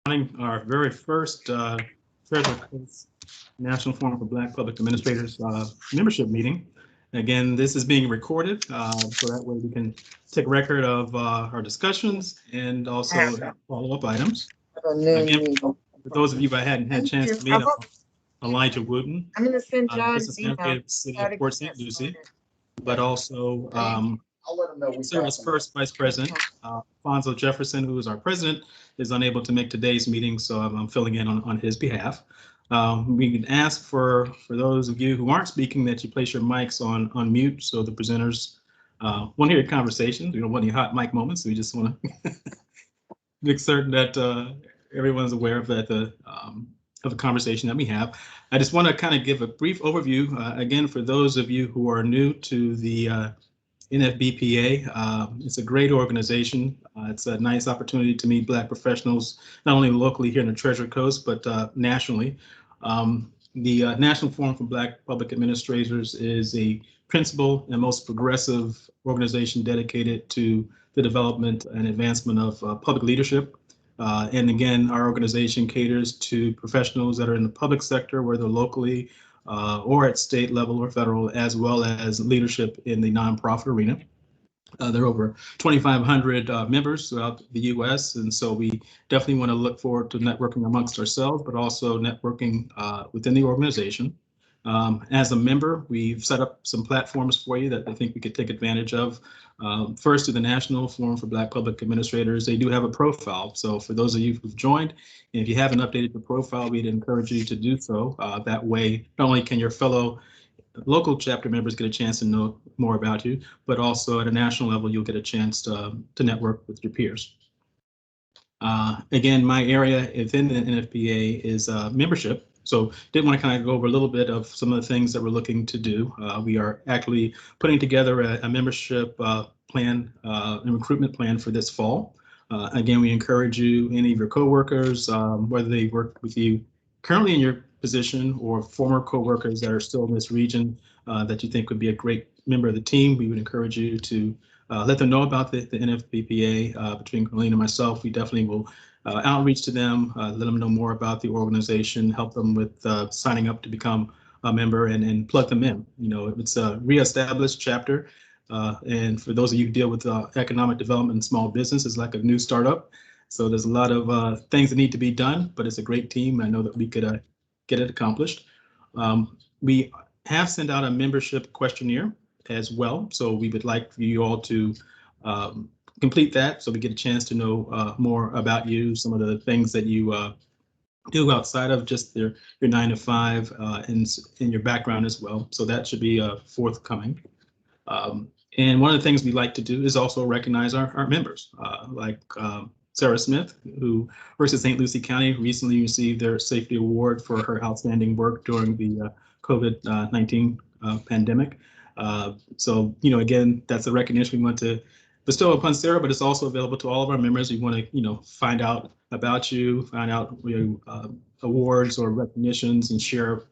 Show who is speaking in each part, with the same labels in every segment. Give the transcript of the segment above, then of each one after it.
Speaker 1: Our very first Treasure Coast National Forum for Black Public Administrators membership meeting. Again, this is being recorded, so that way we can take record of our discussions and also follow-up items. Again, for those of you who hadn't had a chance to meet, Elijah Wooten.
Speaker 2: I'm going to send John
Speaker 1: This is the city of Port St. Lucie, but also Service First Vice President Alphonso Jefferson, who is our president, is unable to make today's meeting, so I'm filling in on his behalf. We can ask for those of you who aren't speaking that you place your mics on mute, so the presenters want to hear your conversations. We don't want any hot mic moments. So we just want to make certain that everyone's aware of that of the conversation that we have. I just want to kind of give a brief overview again for those of you who are new to the NFBPA. It's a great organization. It's a nice opportunity to meet Black professionals, not only locally here in the Treasure Coast, but nationally. The National Forum for Black Public Administrators is a principal and most progressive organization dedicated to the development and advancement of public leadership. And again, our organization caters to professionals that are in the public sector, whether locally or at state level or federal, as well as leadership in the nonprofit arena. There are over 2,500 members throughout the U.S., and so we definitely want to look forward to networking amongst ourselves, but also networking within the organization. As a member, we've set up some platforms for you that I think we could take advantage of. First, to the National Forum for Black Public Administrators, they do have a profile. So for those of you who've joined, and if you haven't updated the profile, we'd encourage you to do so. That way, not only can your fellow local chapter members get a chance to know more about you, but also at a national level, you'll get a chance to network with your peers. Again, my area within the NFBA is membership. So did want to kind of go over a little bit of some of the things that we're looking to do. We are actually putting together a membership plan and recruitment plan for this fall. Again, we encourage you, any of your coworkers, whether they work with you currently in your position or former coworkers that are still in this region that you think would be a great member of the team, we would encourage you to let them know about the NFBPA. Between Carlene and myself, we definitely will outreach to them, let them know more about the organization, help them with signing up to become a member and plug them in. You know, it's a reestablished chapter. And for those of you who deal with economic development and small business, it's like a new startup. So there's a lot of things that need to be done, but it's a great team. I know that we could get it accomplished. We have sent out a membership questionnaire as well. So we would like for you all to complete that so we get a chance to know more about you, some of the things that you do outside of just your 9 to 5 and your background as well. So that should be forthcoming. And one of the things we like to do is also recognize our members, like Sarah Smith, who works at St. Lucie County, recently received their safety award for her outstanding work during the COVID-19 pandemic. So, you know, again, that's a recognition we want to bestow upon Sarah, but it's also available to all of our members. We want to, you know, find out about you, find out awards or recognitions, and share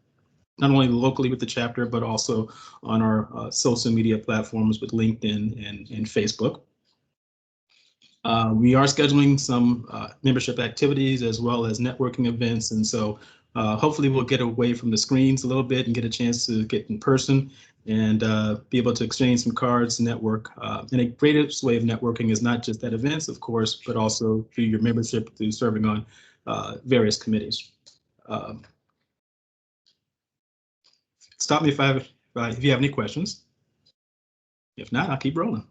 Speaker 1: not only locally with the chapter, but also on our social media platforms with LinkedIn and Facebook. We are scheduling some membership activities as well as networking events. And so hopefully we'll get away from the screens a little bit and get a chance to get in person and be able to exchange some cards, network. And a greatest way of networking is not just at events, of course, but also through your membership, through serving on various committees. Stop me if you have any questions. If not, I'll keep rolling.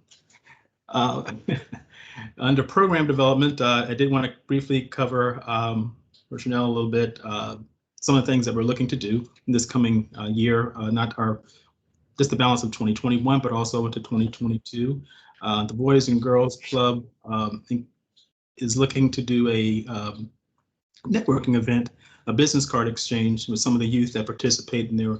Speaker 1: Under program development, I did want to briefly cover for Shanelle a little bit some of the things that we're looking to do in this coming year, just the balance of 2021, but also into 2022. The Boys and Girls Club is looking to do a networking event, a business card exchange with some of the youth that participate in their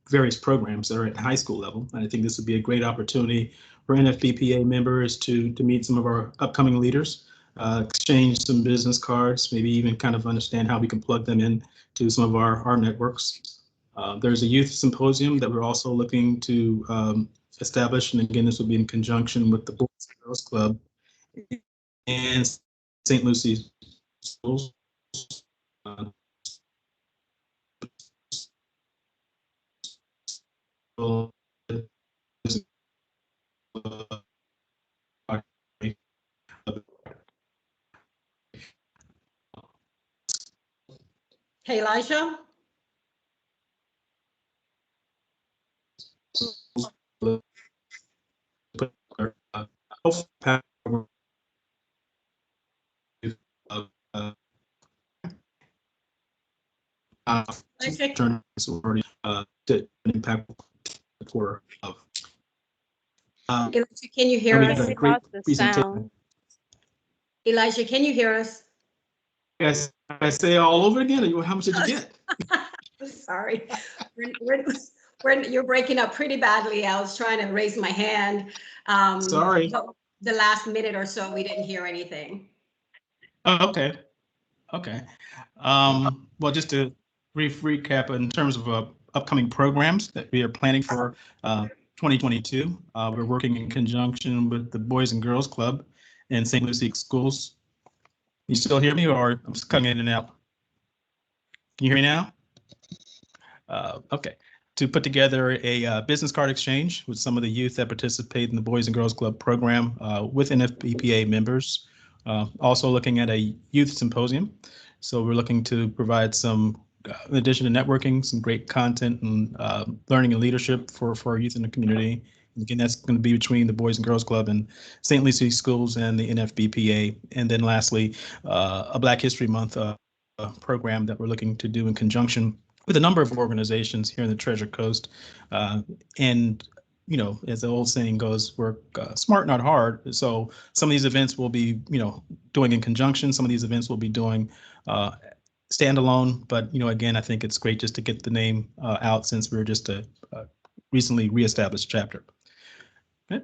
Speaker 1: various programs that are at high school level. And I think this would be a great opportunity for NFBPA members to meet some of our upcoming leaders, exchange some business cards, maybe even kind of understand how we can plug them in to some of our networks. There's a youth symposium that we're also looking to establish. And again, this will be in conjunction with the Boys and Girls Club and St. Lucie's schools. Uh,
Speaker 2: Hey, Elijah.
Speaker 1: Impact for
Speaker 2: Elijah, can you hear
Speaker 1: we
Speaker 2: us?
Speaker 1: had a great presentation.
Speaker 3: Sound.
Speaker 2: Elijah, can you hear us?
Speaker 1: Yes, I say all over again. Or how much did you get?
Speaker 2: Sorry. You're breaking up pretty badly. I was trying to raise my hand.
Speaker 1: Sorry.
Speaker 2: The last minute or so, we didn't hear anything.
Speaker 1: Oh, okay. Okay. Well, just to brief recap in terms of upcoming programs that we are planning for 2022, we're working in conjunction with the Boys and Girls Club in St. Lucie Schools. You still hear me, or I'm just cutting in and out? Can you hear me now? Okay. To put together a business card exchange with some of the youth that participate in the Boys and Girls Club program with NFBPA members. Also looking at a youth symposium. So we're looking to provide some, in addition to networking, some great content and learning and leadership for our youth in the community. And again, that's going to be between the Boys and Girls Club and St. Lucie Schools and the NFBPA. And then lastly, a Black History Month program that we're looking to do in conjunction with a number of organizations here in the Treasure Coast. And, you know, as the old saying goes, work smart, not hard. So some of these events will be, you know, doing in conjunction. Some of these events will be doing standalone. But, you know, again, I think it's great just to get the name out since we're just a recently reestablished chapter. Okay.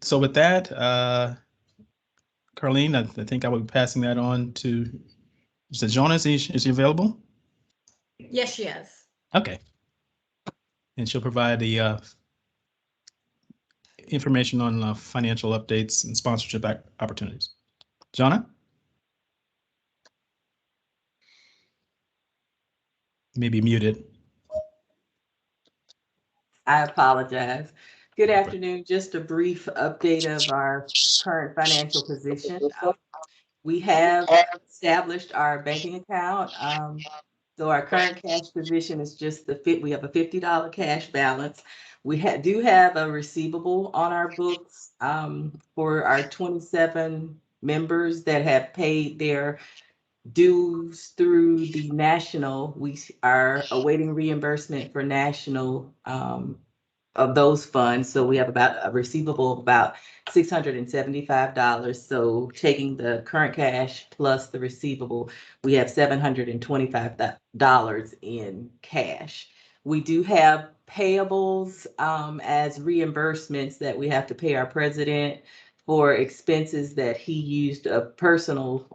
Speaker 1: So with that, Carlene, I think I will be passing that on to, is it Johnna? Is he available?
Speaker 2: Yes, she is.
Speaker 1: Okay. And she'll provide the information on financial updates and sponsorship opportunities. Johnna? Maybe muted.
Speaker 4: I apologize. Good afternoon. Just a brief update of our current financial position. We have established our banking account. So our current cash position is just we have a $50 cash balance. We do have a receivable on our books for our 27 members that have paid their dues through the national. We are awaiting reimbursement for national of those funds. So we have about a receivable of about $675. So taking the current cash plus the receivable, we have $725 in cash. We do have payables as reimbursements that we have to pay our president for expenses that he used of personal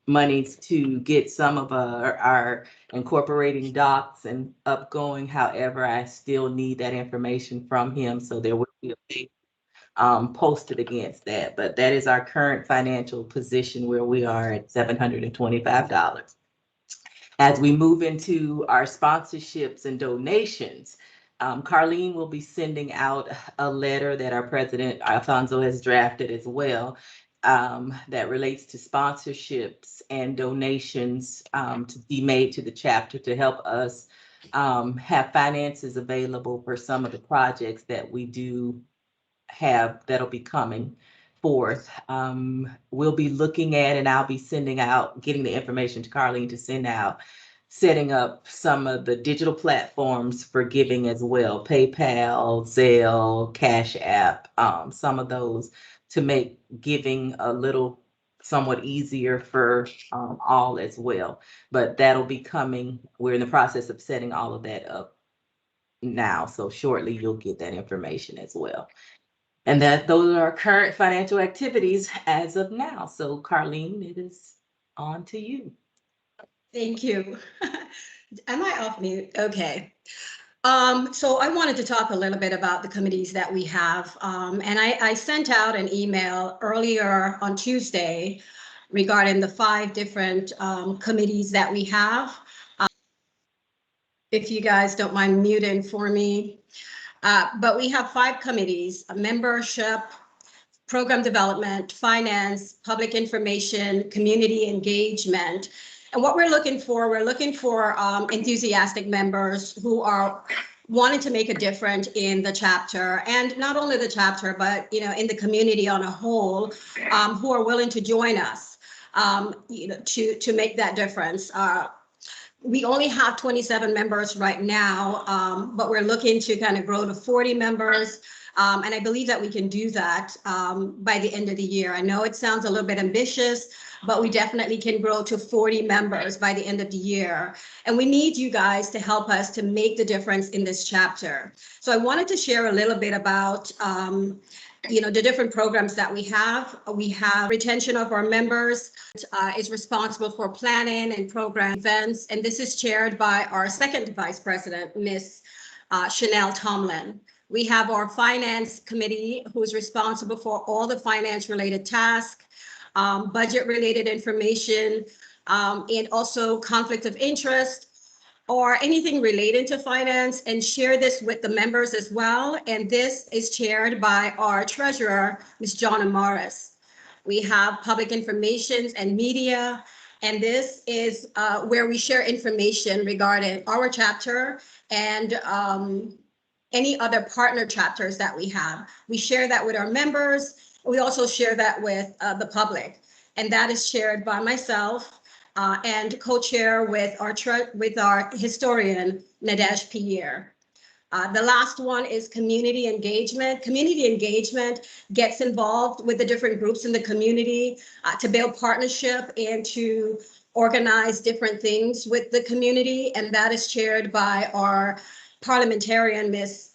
Speaker 4: monies to get some of our incorporating docs and upgoing. However, I still need that information from him, so there will be a pay posted against that. But that is our current financial position, where we are at $725. As we move into our sponsorships and donations, Carlene will be sending out a letter that our president Alphonso has drafted as well, that relates to sponsorships and donations to be made to the chapter to help us have finances available for some of the projects that we do have that'll be coming forth. We'll be looking at, and I'll be sending out, getting the information to Carlene to send out, setting up some of the digital platforms for giving as well, PayPal, Zelle, Cash App, some of those, to make giving a little somewhat easier for all as well. But that'll be coming. We're in the process of setting all of that up now. So shortly you'll get that information as well. And those are our current financial activities as of now. So Carlene, it is on to you.
Speaker 2: Thank you. Am I off mute? Okay. So I wanted to talk a little bit about the committees that we have. And I sent out an email earlier on Tuesday regarding the 5 different committees that we have. If you guys don't mind muting for me. But we have 5 committees: membership, program development, finance, public information, community engagement. And what we're looking for enthusiastic members who are wanting to make a difference in the chapter, and not only the chapter, but in the community on a whole, who are willing to join us, to make that difference. We only have 27 members right now, but we're looking to kind of grow to 40 members. And I believe that we can do that by the end of the year. I know it sounds a little bit ambitious, but we definitely can grow to 40 members by the end of the year. And we need you guys to help us to make the difference in this chapter. So I wanted to share a little bit about the different programs that we have. We have retention of our members, is responsible for planning and program events. And this is chaired by our second vice president, Miss Shanelle Tomlin. We have our finance committee, who is responsible for all the finance related tasks, budget related information, and also conflict of interest or anything related to finance, and share this with the members as well. And this is chaired by our treasurer, Ms. Johnna Morris. We have public information and media, and this is where we share information regarding our chapter and any other partner chapters that we have. We share that with our members. We also share that with the public, and that is shared by myself and co-chair with our historian, Nadege, Pierre. The last one is community engagement. Community engagement gets involved with the different groups in the community to build partnership and to organize different things with the community, and that is chaired by our Parliamentarian, Miss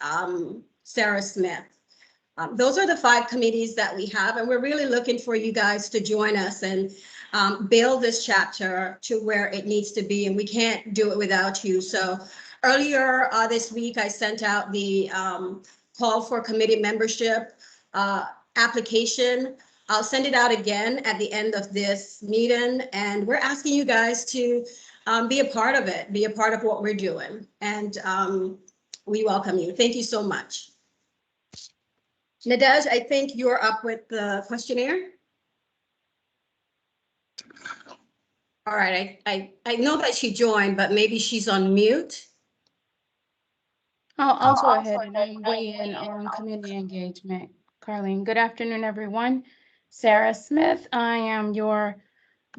Speaker 2: Sarah Smith. Those are the 5 committees that we have, and we're really looking for you guys to join us and build this chapter to where it needs to be, and we can't do it without you. So earlier this week, I sent out the call for committee membership application. I'll send it out again at the end of this meeting, and we're asking you guys to be a part of it, be a part of what we're doing. And we welcome you. Thank you so much. Nadege, I think you're up with the questionnaire. All right, I know that she joined, but maybe she's on mute.
Speaker 3: I'll go ahead and weigh in on community engagement. Carlene, good afternoon, everyone. Sarah Smith, I am your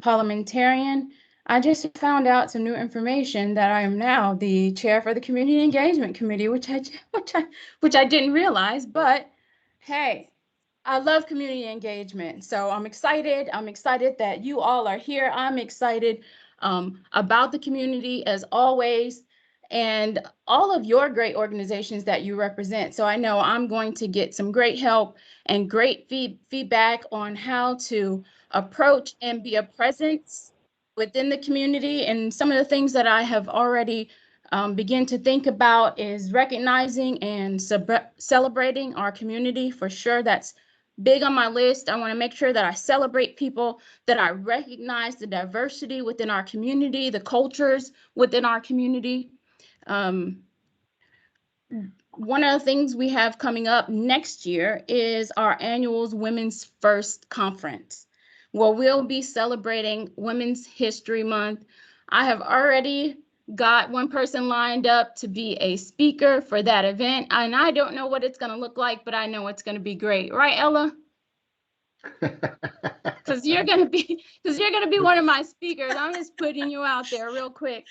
Speaker 3: parliamentarian. I just found out some new information that I am now the chair for the Community Engagement Committee, which I didn't realize, but hey, I love community engagement. So I'm excited. I'm excited that you all are here. I'm excited about the community as always, and all of your great organizations that you represent. So I know I'm going to get some great help and great feedback on how to approach and be a presence within the community. And some of the things that I have already begin to think about is recognizing and celebrating our community. For sure, that's big on my list. I want to make sure that I celebrate people, that I recognize the diversity within our community, the cultures within our community. One of the things we have coming up next year is our annual Women's First Conference, where we'll be celebrating Women's History Month. I have already got one person lined up to be a speaker for that event, and I don't know what it's going to look like, but I know it's going to be great, right, Ella? Because you're going to be one of my speakers. I'm just putting you out there real quick.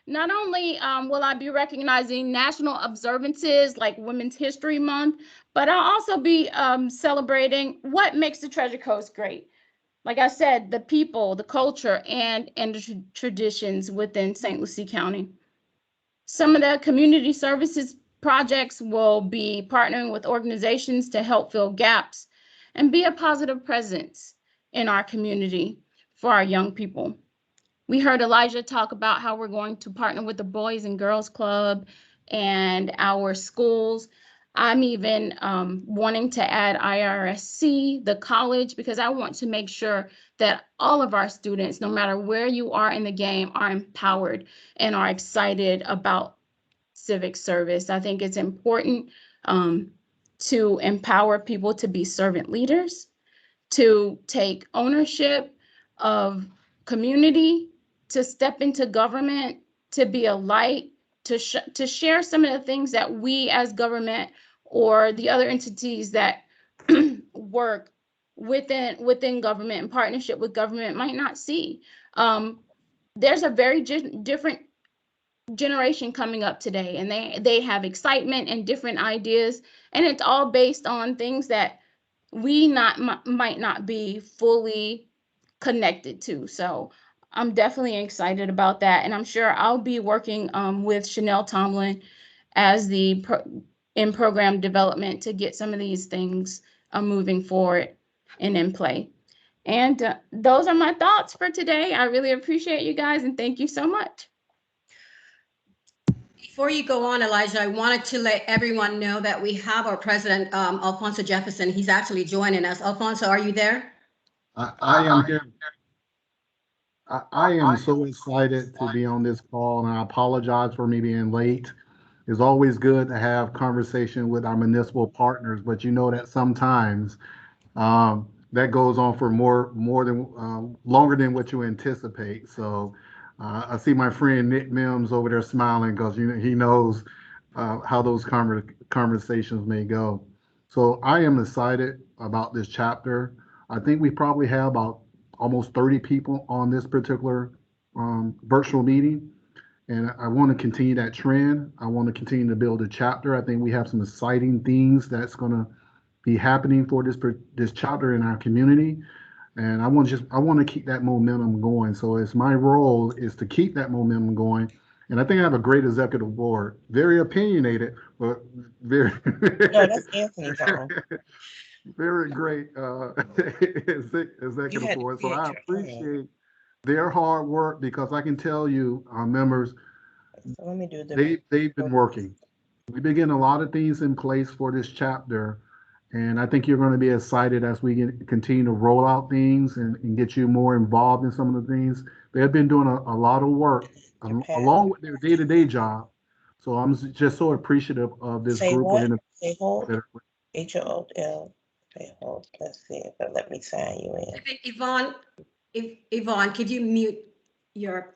Speaker 3: Not only will I be recognizing national observances like Women's History Month, but I'll also be celebrating what makes the Treasure Coast great. Like I said, the people, the culture, and the traditions within St. Lucie County. Some of the community services projects will be partnering with organizations to help fill gaps and be a positive presence in our community for our young people. We heard Elijah talk about how we're going to partner with the Boys and Girls Club and our schools. I'm even wanting to add IRSC, the college, because I want to make sure that all of our students, no matter where you are in the game, are empowered and are excited about civic service. I think it's important to empower people to be servant leaders, to take ownership of community, to step into government, to be a light, to share some of the things that we as government or the other entities that work within government in partnership with government might not see. There's a very different generation coming up today, and they have excitement and different ideas, and it's all based on things that we might not be fully connected to. So I'm definitely excited about that, and I'm sure I'll be working with Shanelle Tomlin as the in program development to get some of these things moving forward and in play. And those are my thoughts for today. I really appreciate you guys, and thank you so much.
Speaker 2: Before you go on, Elijah, I wanted to let everyone know that we have our president, Alphonso Jefferson. He's actually joining us. Alphonso, are you there?
Speaker 5: I am here. I am so excited to be on this call, and I apologize for me being late. It's always good to have conversation with our municipal partners, but you know that sometimes that goes on for more than longer than what you anticipate. So I see my friend Nick Mims over there smiling because he knows how those conversations may go. So I am excited about this chapter. I think we probably have about almost 30 people on this particular virtual meeting. And I want to continue that trend. I want to continue to build a chapter. I think we have some exciting things that's going to be happening for this chapter in our community. And I want to keep that momentum going. So it's my role is to keep that momentum going. And I think I have a great executive board, very opinionated, but very
Speaker 6: No, that's Anthony's on.
Speaker 5: very great executive board. So I appreciate their hard work because I can tell you, our members,
Speaker 6: So let me do the.
Speaker 5: they've been working. We've been getting a lot of things in place for this chapter. And I think you're going to be excited as we continue to roll out things and get you more involved in some of the things. They've been doing a lot of work along with their day-to-day job. So I'm just so appreciative of this
Speaker 6: Say
Speaker 5: group.
Speaker 6: what? Say hold. HOL. Say hold. Let's see if it'll let me sign you in.
Speaker 2: I think Yvonne, could you mute your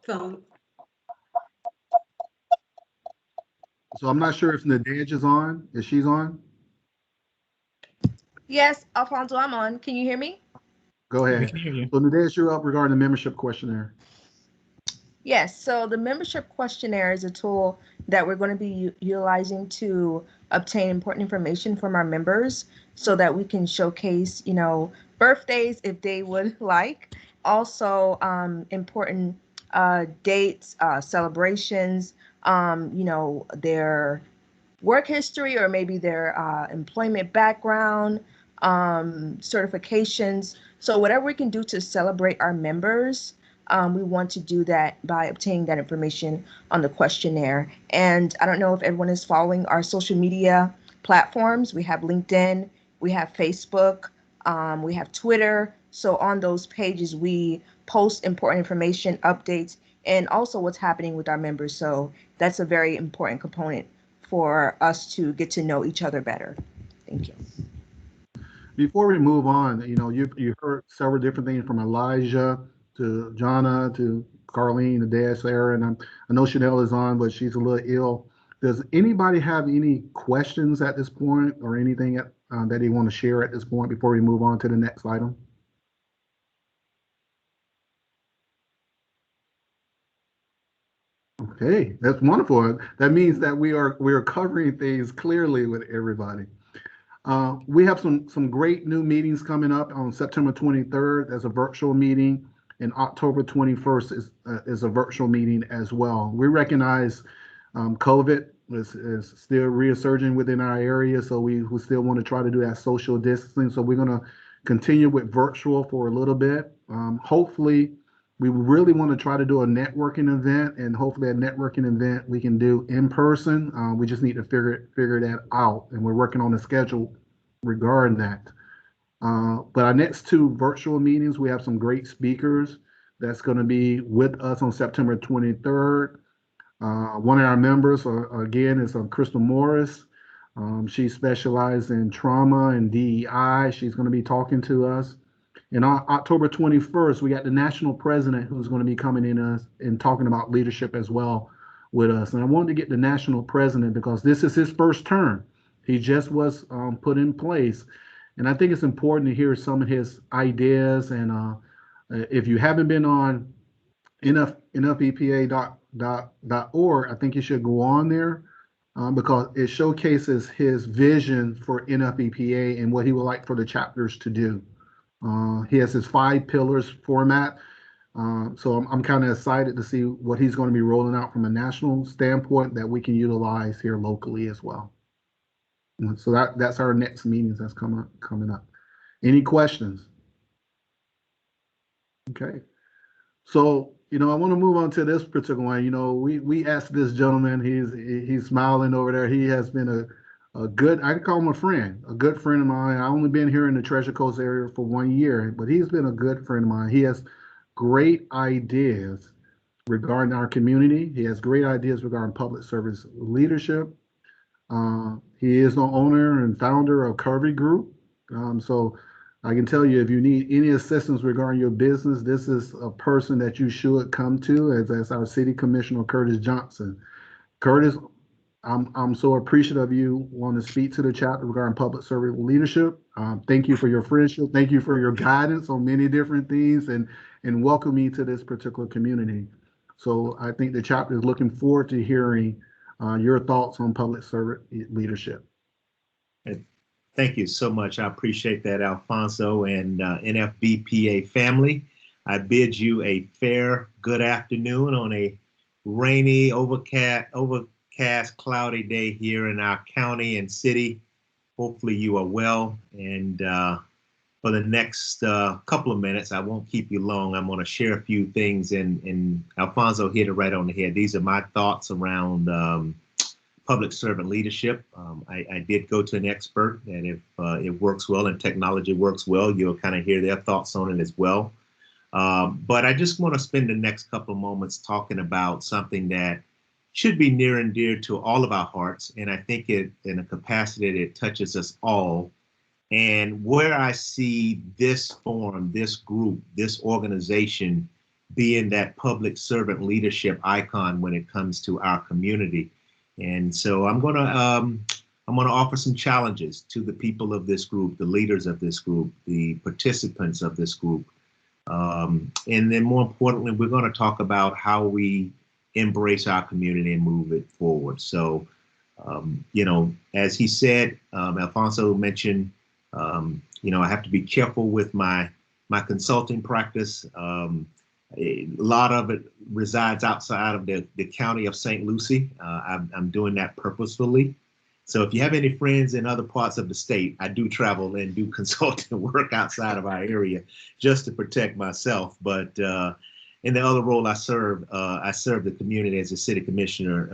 Speaker 2: phone?
Speaker 5: So I'm not sure if Nadege is on. Is she's on?
Speaker 7: Yes, Alphonso, I'm on. Can you hear me?
Speaker 5: Go ahead.
Speaker 1: We can hear you.
Speaker 5: So Nadege, you're up regarding the membership questionnaire.
Speaker 7: Yes, so the membership questionnaire is a tool that we're going to be utilizing to obtain important information from our members so that we can showcase, birthdays if they would like. Also, important dates, celebrations, their work history or maybe their employment background, certifications. So whatever we can do to celebrate our members, we want to do that by obtaining that information on the questionnaire. And I don't know if everyone is following our social media platforms. We have LinkedIn, we have Facebook, we have Twitter. So on those pages, we post important information, updates, and also what's happening with our members. So that's a very important component for us to get to know each other better. Thank you.
Speaker 5: Before we move on, you heard several different things from Elijah to Johnna to Carlene to Dash there, and I know Shanelle is on, but she's a little ill. Does anybody have any questions at this point or anything that they want to share at this point before we move on to the next item? Okay, that's wonderful. That means that we are covering things clearly with everybody. We have some great new meetings coming up on September 23rd. There's a virtual meeting, and October 21st is a virtual meeting as well. We recognize COVID is still resurging within our area, so we still want to try to do that social distancing. So we're going to continue with virtual for a little bit. Hopefully, we really want to try to do a networking event, and hopefully a networking event we can do in person. We just need to figure that out, and we're working on the schedule regarding that. But our next two virtual meetings, we have some great speakers that's going to be with us on September 23rd. One of our members, again, is Crystal Morris. She specializes in trauma and DEI. She's going to be talking to us. And on October 21st, we got the national president who's going to be coming in and talking about leadership as well with us. And I wanted to get the national president because this is his first term. He just was put in place. And I think it's important to hear some of his ideas. And if you haven't been on NFBPA.org, I think you should go on there because it showcases his vision for NFBPA and what he would like for the chapters to do. He has his 5 pillars format. So I'm kind of excited to see what he's going to be rolling out from a national standpoint that we can utilize here locally as well. So that's our next meetings that's coming up. Any questions? Okay. So, I want to move on to this particular one. We asked this gentleman, he's smiling over there. He has been a good, I can call him a good friend of mine. I only been here in the Treasure Coast area for 1 year, but he's been a good friend of mine. He has great ideas regarding our community. He has great ideas regarding public service leadership. He is the owner and founder of Curvy Group. So I can tell you, if you need any assistance regarding your business, this is a person that you should come to, as our City Commissioner, Curtis Johnson. Curtis, I'm so appreciative of you wanting to speak to the chapter regarding public service leadership. Thank you for your friendship. Thank you for your guidance on many different things and welcome me to this particular community. So I think the chapter is looking forward to hearing your thoughts on public service leadership.
Speaker 8: Thank you so much. I appreciate that, Alphonso and NFBPA family. I bid you a fair good afternoon on a rainy, overcast, cloudy day here in our county and city. Hopefully you are well. And for the next couple of minutes, I won't keep you long. I'm going to share a few things, and Alphonso hit it right on the head. These are my thoughts around public servant leadership. I did go to an expert, and if it works well and technology works well, you'll kind of hear their thoughts on it as well. But I just want to spend the next couple of moments talking about something that should be near and dear to all of our hearts. And I think it, in a capacity that it touches us all. And where I see this forum, this group, this organization being that public servant leadership icon when it comes to our community. And so I'm going to offer some challenges to the people of this group, the leaders of this group, the participants of this group. And then more importantly, we're going to talk about how we embrace our community and move it forward. So, as he said, Alphonso mentioned, I have to be careful with my consulting practice. A lot of it resides outside of the county of St. Lucie. I'm doing that purposefully. So if you have any friends in other parts of the state, I do travel and do consulting work outside of our area just to protect myself. But in the other role I serve the community as a city commissioner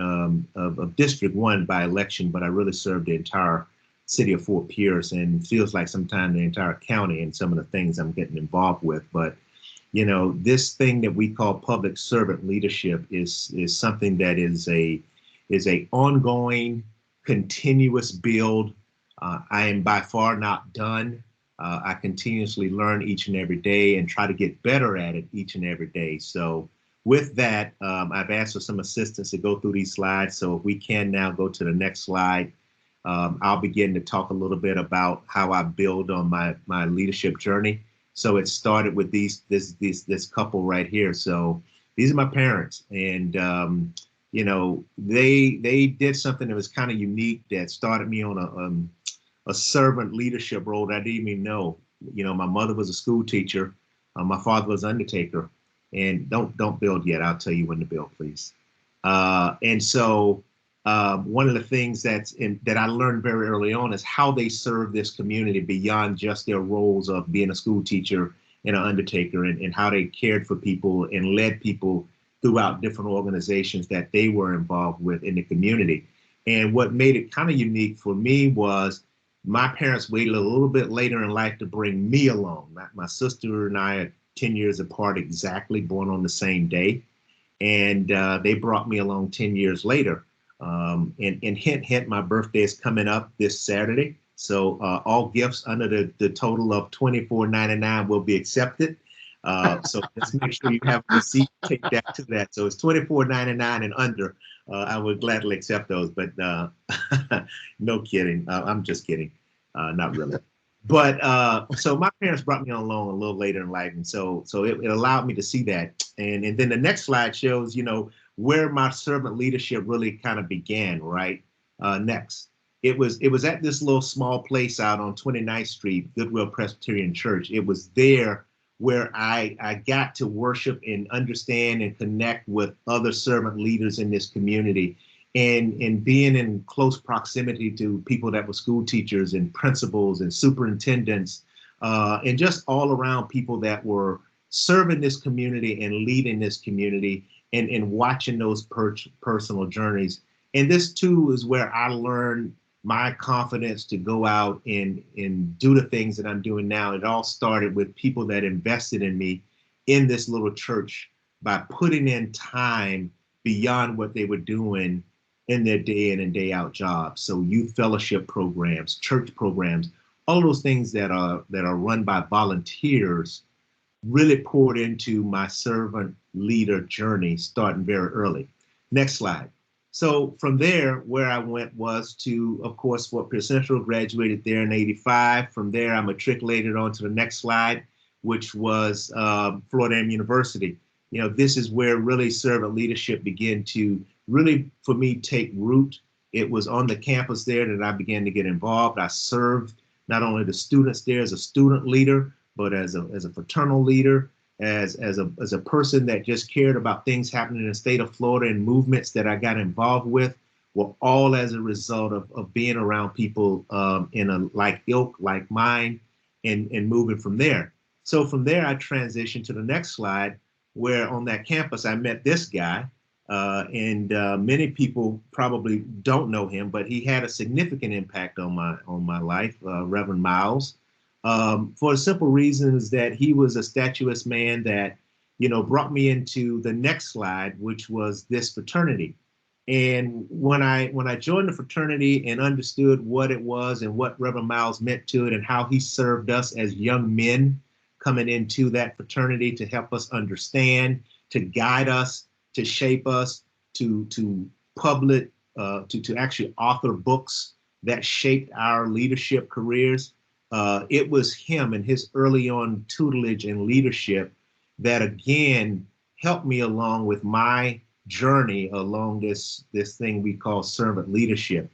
Speaker 8: of District 1 by election, but I really serve the entire city of Fort Pierce, and it feels like sometimes the entire county and some of the things I'm getting involved with. But this thing that we call public servant leadership is something that is a ongoing, continuous build. I am by far not done. I continuously learn each and every day and try to get better at it each and every day. So with that, I've asked for some assistance to go through these slides. So if we can now go to the next slide, I'll begin to talk a little bit about how I build on my leadership journey. So it started with this couple right here. So these are my parents, and they did something that was kind of unique that started me on a servant leadership role that I didn't even know. My mother was a school teacher, my father was an undertaker, and don't build yet. I'll tell you when to build, please. And so one of the things that I learned very early on is how they serve this community beyond just their roles of being a school teacher and an undertaker, and how they cared for people and led people throughout different organizations that they were involved with in the community. And what made it kind of unique for me was my parents waited a little bit later in life to bring me along. My sister and I are 10 years apart exactly, born on the same day. And they brought me along 10 years later. And hint, hint, my birthday is coming up this Saturday. So all gifts under the total of $24.99 will be accepted. So just make sure you have a receipt, take that to that. So it's $24.99 and under. I would gladly accept those, but no kidding. I'm just kidding. Not really. But so my parents brought me along a little later in life. And so it allowed me to see that. And then the next slide shows, where my servant leadership really kind of began, right? Next. It was at this little small place out on 29th Street, Goodwill Presbyterian Church. It was there where I got to worship and understand and connect with other servant leaders in this community, and being in close proximity to people that were school teachers and principals and superintendents, and just all around people that were serving this community and leading this community, and watching those personal journeys. And this too is where I learned my confidence to go out and do the things that I'm doing now. It all started with people that invested in me in this little church by putting in time beyond what they were doing in their day in and day out jobs. So youth fellowship programs, church programs, all those things that are run by volunteers really poured into my servant leader journey starting very early. Next slide. So from there, where I went was to, of course, Fort Pierce Central, graduated there in '85. From there, I matriculated on to the next slide, which was Florida A&M University. This is where really servant leadership began to really, for me, take root. It was on the campus there that I began to get involved. I served not only the students there as a student leader, but as a fraternal leader, as a person that just cared about things happening in the state of Florida, and movements that I got involved with were all as a result of being around people in a like ilk, like mind, and moving from there. So from there, I transitioned to the next slide, where on that campus, I met this guy. And many people probably don't know him, but he had a significant impact on my life, Reverend Miles. For a simple reason is that he was a statuesque man that, brought me into the next slide, which was this fraternity. And when I joined the fraternity and understood what it was and what Reverend Miles meant to it, and how he served us as young men coming into that fraternity to help us understand, to guide us, to shape us, to publish, to actually author books that shaped our leadership careers. It was him and his early on tutelage and leadership that again helped me along with my journey along this thing we call servant leadership.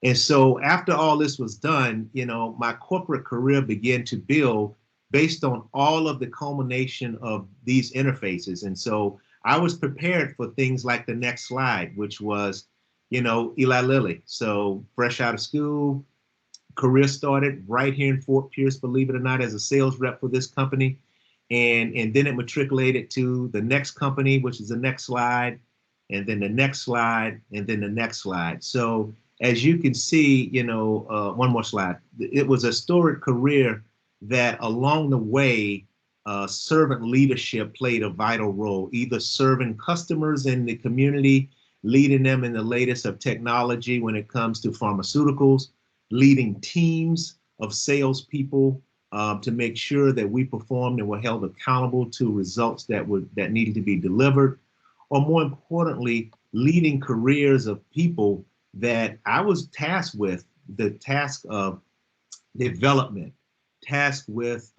Speaker 8: And so after all this was done, my corporate career began to build based on all of the culmination of these interfaces. And so I was prepared for things like the next slide, which was, Eli Lilly. So fresh out of school, career started right here in Fort Pierce, believe it or not, as a sales rep for this company. And then it matriculated to the next company, which is the next slide, and then the next slide, and then the next slide. So as you can see, one more slide. It was a storied career that along the way, servant leadership played a vital role, either serving customers in the community, leading them in the latest of technology when it comes to pharmaceuticals, leading teams of salespeople to make sure that we performed and were held accountable to results that needed to be delivered, or more importantly, leading careers of people that I was tasked with the task of development, tasked with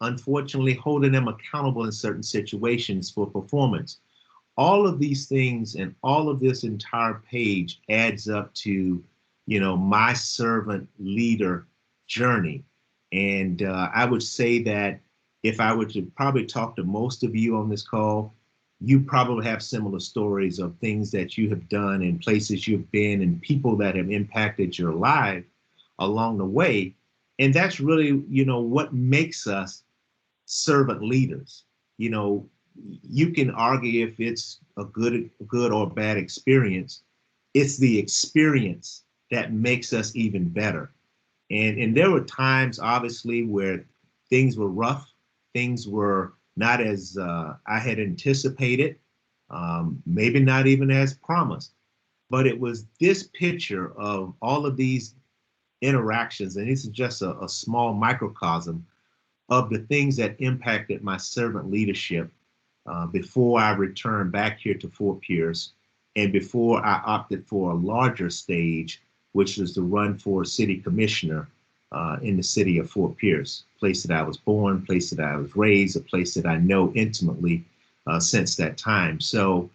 Speaker 8: unfortunately holding them accountable in certain situations for performance. All of these things and all of this entire page adds up to, my servant leader journey. And I would say that if I were to probably talk to most of you on this call, you probably have similar stories of things that you have done and places you've been and people that have impacted your life along the way. And that's really, what makes us servant leaders. You know, you can argue if it's a good or bad experience. It's the experience that makes us even better. And there were times, obviously, where things were rough, things were not as I had anticipated, maybe not even as promised. But it was this picture of all of these interactions, and this is just a small microcosm of the things that impacted my servant leadership before I returned back here to Fort Pierce, and before I opted for a larger stage, which was to run for city commissioner in the city of Fort Pierce, place that I was born, place that I was raised, a place that I know intimately since that time. So,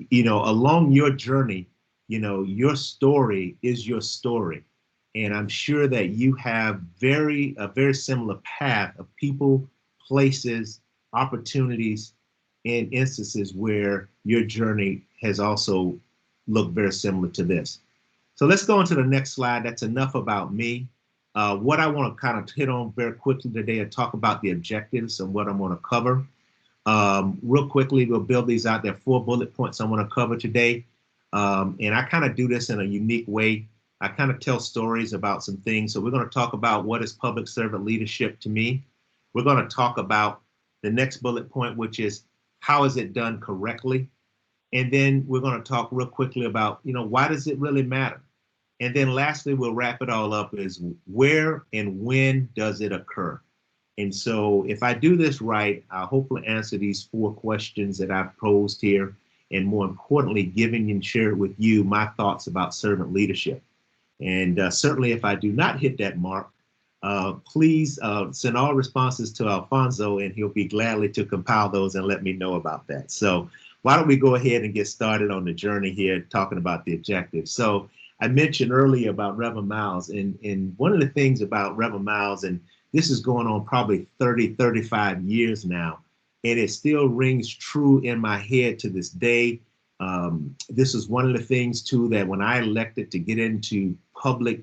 Speaker 8: you know, along your journey, you know, your story is your story. And I'm sure that you have a very similar path of people, places, opportunities, and instances where your journey has also looked very similar to this. So let's go on to the next slide. That's enough about me. What I want to kind of hit on very quickly today and talk about the objectives and what I'm going to cover. Real quickly, we'll build these out. There are 4 bullet points I want to cover today. And I kind of do this in a unique way. I kind of tell stories about some things. So we're going to talk about what is public servant leadership to me. We're going to talk about the next bullet point, which is how is it done correctly? And then we're going to talk real quickly about, you know, why does it really matter? And then lastly, we'll wrap it all up is where and when does it occur? And so if I do this right, I'll hopefully answer these 4 questions that I've posed here. And more importantly, giving and share with you my thoughts about servant leadership. And certainly if I do not hit that mark, please send all responses to Alphonso and he'll be gladly to compile those and let me know about that. So why don't we go ahead and get started on the journey here, talking about the objectives. So I mentioned earlier about Reverend Miles, and one of the things about Reverend Miles, and this is going on probably 30, 35 years now, and it still rings true in my head to this day. This is one of the things too, that when I elected to get into public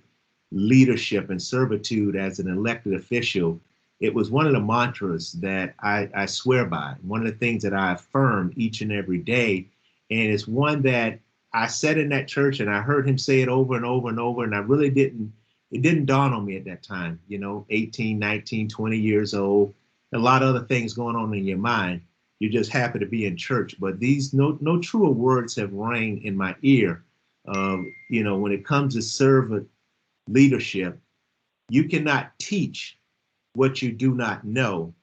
Speaker 8: leadership and servitude as an elected official, it was one of the mantras that I swear by, one of the things that I affirm each and every day. And it's one that I sat in that church and I heard him say it over and over and over, and I really it didn't dawn on me at that time, you know, 18, 19, 20 years old, a lot of other things going on in your mind. You're just happy to be in church, but these no truer words have rang in my ear. You know, when it comes to servant leadership, you cannot teach what you do not know,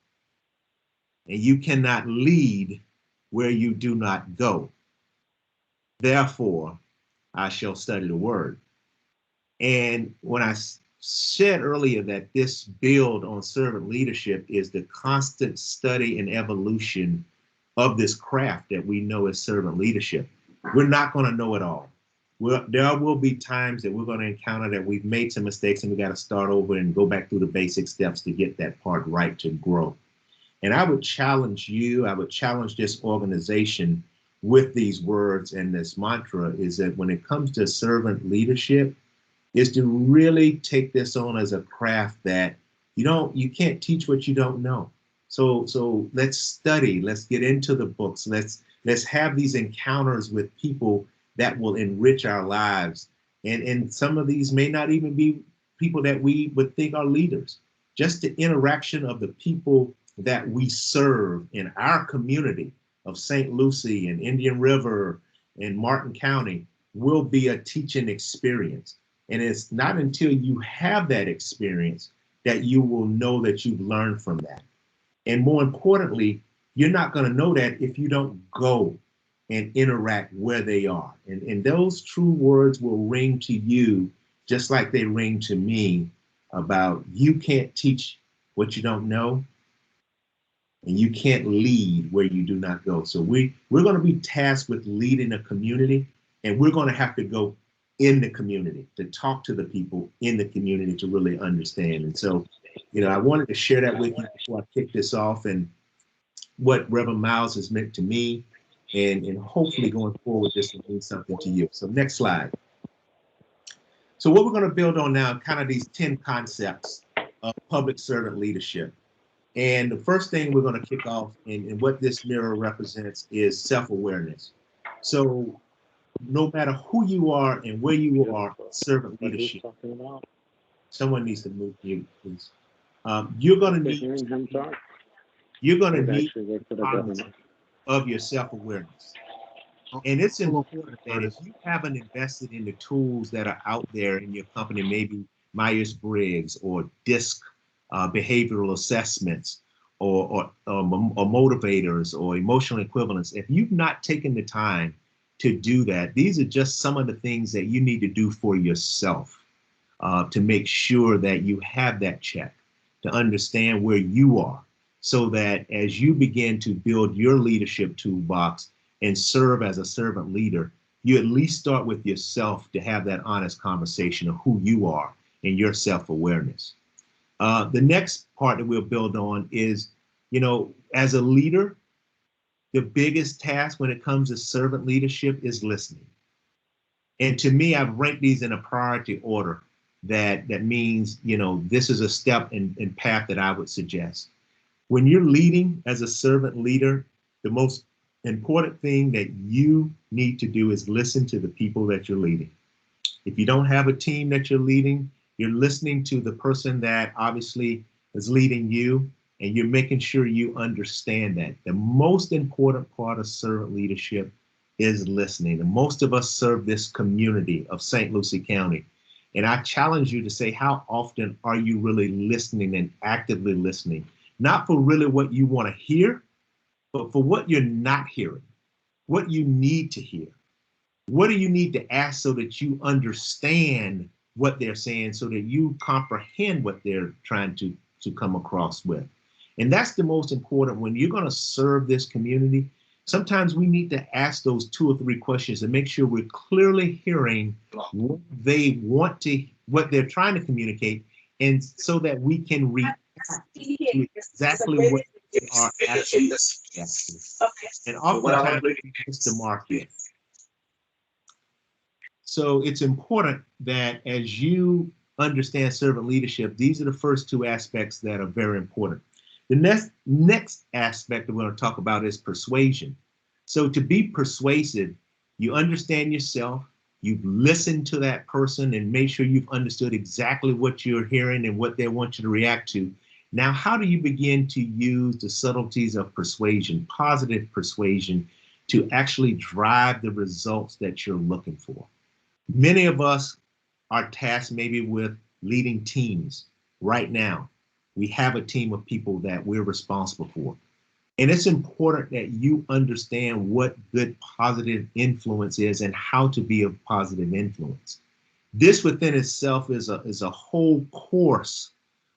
Speaker 8: and you cannot lead where you do not go. Therefore, I shall study the word. And when I said earlier that this build on servant leadership is the constant study and evolution of this craft that we know as servant leadership, we're not going to know it all. There will be times that we're going to encounter that we've made some mistakes and we got to start over and go back through the basic steps to get that part right to grow. And I would challenge you, I would challenge this organization with these words and this mantra is that when it comes to servant leadership, is to really take this on as a craft that you can't teach what you don't know. So let's study, let's get into the books, let's have these encounters with people that will enrich our lives. And some of these may not even be people that we would think are leaders. Just the interaction of the people that we serve in our community of St. Lucie and Indian River and Martin County will be a teaching experience. And it's not until you have that experience that you will know that you've learned from that. And more importantly, you're not going to know that if you don't go and interact where they are. And those true words will ring to you just like they ring to me about you can't teach what you don't know, and you can't lead where you do not go. So we're going to be tasked with leading a community, and we're going to have to go in the community to talk to the people in the community to really understand. And so, I wanted to share that with you before I kick this off and what Reverend Miles has meant to me, and hopefully going forward, this will mean something to you. So next slide. So what we're going to build on now, kind of these 10 concepts of public servant leadership. And the first thing we're going to kick off, and what this mirror represents, is self-awareness. So no matter who you are and where you are, servant leadership. Someone needs to move you, please. You're going to need of your self-awareness. And it's important that if you haven't invested in the tools that are out there in your company, maybe Myers-Briggs or DISC behavioral assessments or motivators or emotional equivalence, if you've not taken the time to do that, these are just some of the things that you need to do for yourself to make sure that you have that check, to understand where you are, so that as you begin to build your leadership toolbox and serve as a servant leader, you at least start with yourself to have that honest conversation of who you are and your self-awareness. The next part that we'll build on is, as a leader, the biggest task when it comes to servant leadership is listening. And to me, I've ranked these in a priority order. That means, this is a step and path that I would suggest. When you're leading as a servant leader, the most important thing that you need to do is listen to the people that you're leading. If you don't have a team that you're leading, you're listening to the person that obviously is leading you, and you're making sure you understand that. The most important part of servant leadership is listening. And most of us serve this community of St. Lucie County. And I challenge you to say, how often are you really listening and actively listening? Not for really what you want to hear, but for what you're not hearing, what you need to hear. What do you need to ask so that you understand what they're saying, so that you comprehend what they're trying to come across with? And that's the most important. When you're going to serve this community, sometimes we need to ask those 2 or 3 questions and make sure we're clearly hearing what they want to, what they're trying to communicate, and so that we can react to exactly what they are asking. And oftentimes we miss the mark here. So it's important that as you understand servant leadership, these are the first 2 aspects that are very important. The next aspect that we're going to talk about is persuasion. So to be persuasive, you understand yourself, you've listened to that person and made sure you've understood exactly what you're hearing and what they want you to react to. Now, how do you begin to use the subtleties of persuasion, positive persuasion, to actually drive the results that you're looking for? Many of us are tasked maybe with leading teams right now. We have a team of people that we're responsible for. And it's important that you understand what good positive influence is and how to be a positive influence. This within itself is a whole course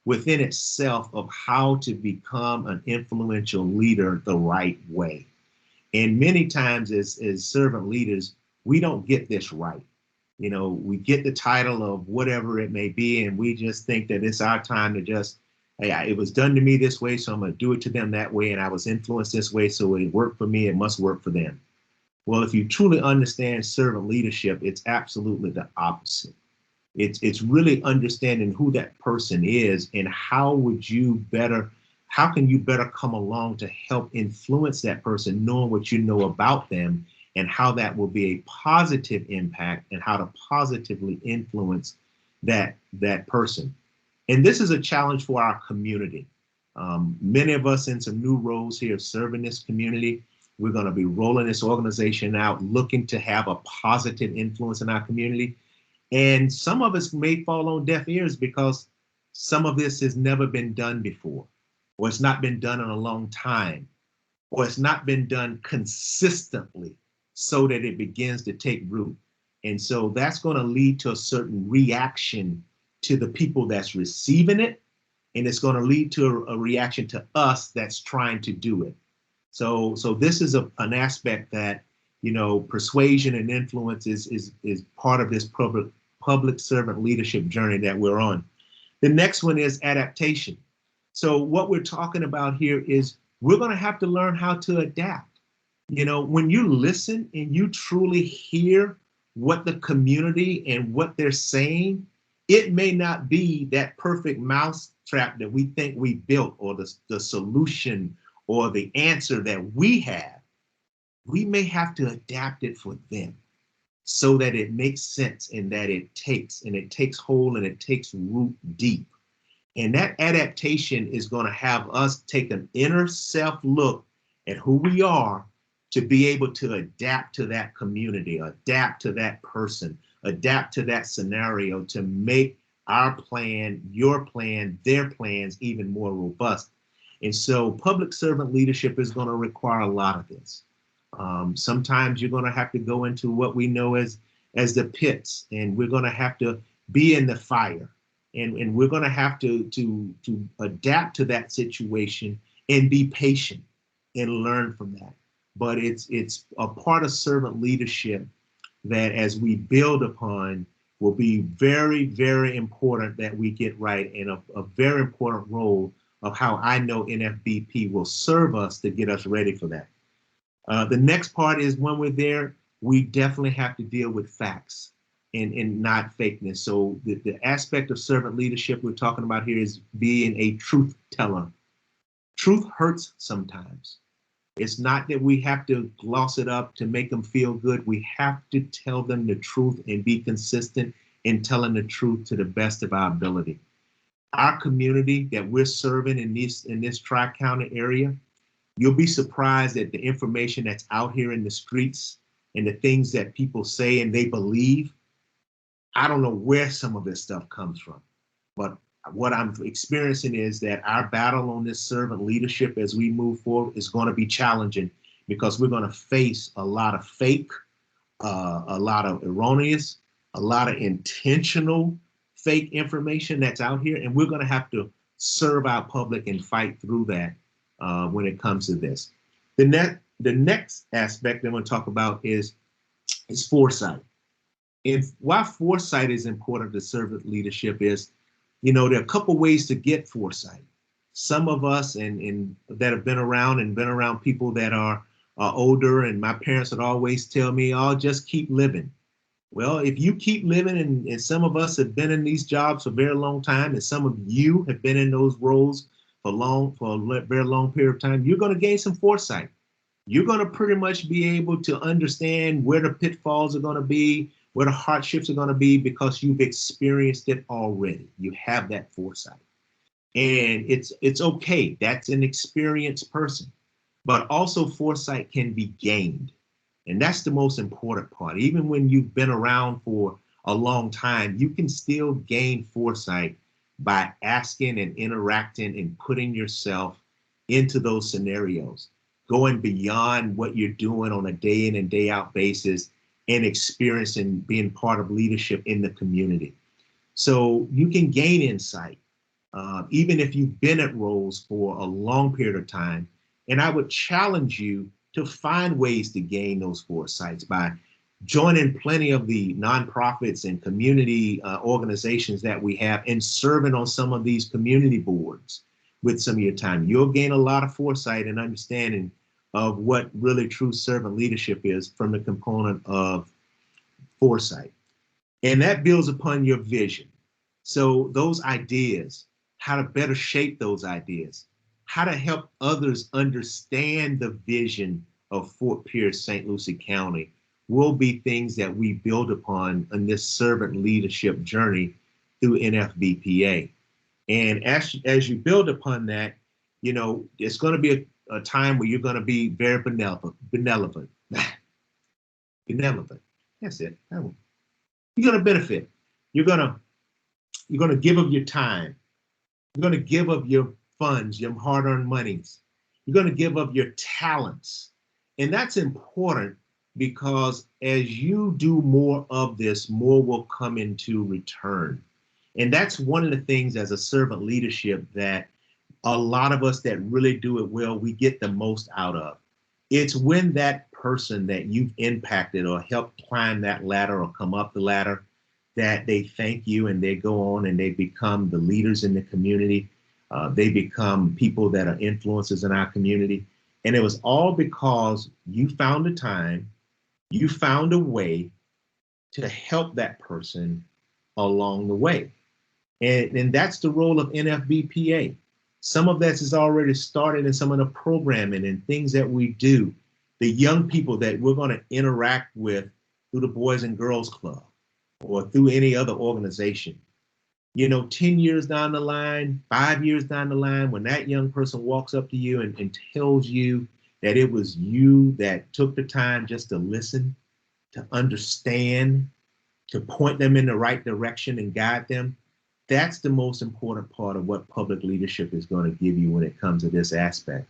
Speaker 8: within itself of how to become an influential leader the right way. And many times as servant leaders, we don't get this right. We get the title of whatever it may be, and we just think that it's our time to just, hey, it was done to me this way, so I'm going to do it to them that way. And I was influenced this way, so it worked for me. It must work for them. Well, if you truly understand servant leadership, it's absolutely the opposite. It's really understanding who that person is and how can you better come along to help influence that person, knowing what you know about them and how that will be a positive impact and how to positively influence that person. And this is a challenge for our community. Many of us in some new roles here serving this community. We're going to be rolling this organization out, looking to have a positive influence in our community. And some of us may fall on deaf ears because some of this has never been done before, or it's not been done in a long time, or it's not been done consistently so that it begins to take root. And so that's going to lead to a certain reaction to the people that's receiving it, and it's going to lead to a reaction to us that's trying to do it. So this is an aspect that, persuasion and influence is part of this public servant leadership journey that we're on. The next one is adaptation. So what we're talking about here is we're going to have to learn how to adapt. When you listen and you truly hear what the community and what they're saying, It may not be that perfect mousetrap that we think we built, or the solution or the answer that we have. We may have to adapt it for them so that it makes sense, and that it takes hold, and it takes root deep. And that adaptation is going to have us take an inner self look at who we are, to be able to adapt to that community, adapt to that person, adapt to that scenario, to make our plan, your plan, their plans even more robust. And so public servant leadership is going to require a lot of this. Sometimes you're going to have to go into what we know as the pits, and we're going to have to be in the fire, and we're going to have to adapt to that situation and be patient and learn from that. But it's a part of servant leadership that, as we build upon, will be very, very important that we get right, and a very important role of how I know NFBP will serve us to get us ready for that. The next part is, when we're there, we definitely have to deal with facts and not fakeness. So the aspect of servant leadership we're talking about here is being a truth teller. Truth hurts sometimes. It's not that we have to gloss it up to make them feel good. We have to tell them the truth and be consistent in telling the truth to the best of our ability. Our community that we're serving in this Tri-County area, you'll be surprised at the information that's out here in the streets and the things that people say and they believe. I don't know where some of this stuff comes from, but what I'm experiencing is that our battle on this servant leadership as we move forward is going to be challenging, because we're going to face a lot of fake, a lot of erroneous, a lot of intentional fake information that's out here. And we're going to have to serve our public and fight through that when it comes to this. The next aspect I'm going to talk about is foresight. And why foresight is important to servant leadership is, there are a couple ways to get foresight. Some of us and that have been around people that are older, and my parents would always tell me, "Oh, just keep living." Well, if you keep living, and some of us have been in these jobs for a very long time, and some of you have been in those roles for a very long period of time, you're going to gain some foresight. You're going to pretty much be able to understand where the pitfalls are going to be, where the hardships are going to be, because you've experienced it already. You have that foresight. And it's okay. That's an experienced person. But also foresight can be gained. And that's the most important part. Even when you've been around for a long time, you can still gain foresight by asking and interacting and putting yourself into those scenarios, going beyond what you're doing on a day in and day out basis, and experiencing being part of leadership in the community. So you can gain insight, even if you've been at roles for a long period of time. And I would challenge you to find ways to gain those foresights by joining plenty of the nonprofits and community organizations that we have, and serving on some of these community boards with some of your time. You'll gain a lot of foresight and understanding of what really true servant leadership is from the component of foresight. And that builds upon your vision. So those ideas, how to better shape those ideas, how to help others understand the vision of Fort Pierce, St. Lucie County, will be things that we build upon in this servant leadership journey through NFBPA. And as you build upon that, it's going to be a time where you're going to be very benevolent. That's it. You're going to benefit. You're going to give of your time. You're going to give of your funds, your hard-earned monies. You're going to give of your talents. And that's important, because as you do more of this, more will come into return. And that's one of the things as a servant leadership that a lot of us that really do it well, we get the most out of. It's when that person that you've impacted or helped climb that ladder or come up the ladder, that they thank you and they go on and they become the leaders in the community. They become people that are influencers in our community. And it was all because you found a time, you found a way to help that person along the way. And that's the role of NFBPA. Some of this is already started in some of the programming and things that we do. The young people that we're going to interact with through the Boys and Girls Club or through any other organization. You know, 10 years down the line, 5 years down the line, when that young person walks up to you and tells you that it was you that took the time just to listen, to understand, to point them in the right direction and guide them, that's the most important part of what public leadership is going to give you when it comes to this aspect.